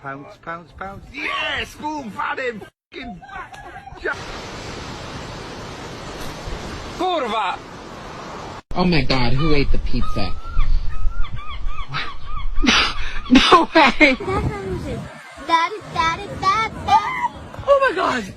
Pounce, pounce, pounce. Yes! Boom! Found him! Fucking... Kurwa! Oh my god, who ate the pizza? No way! Oh my god!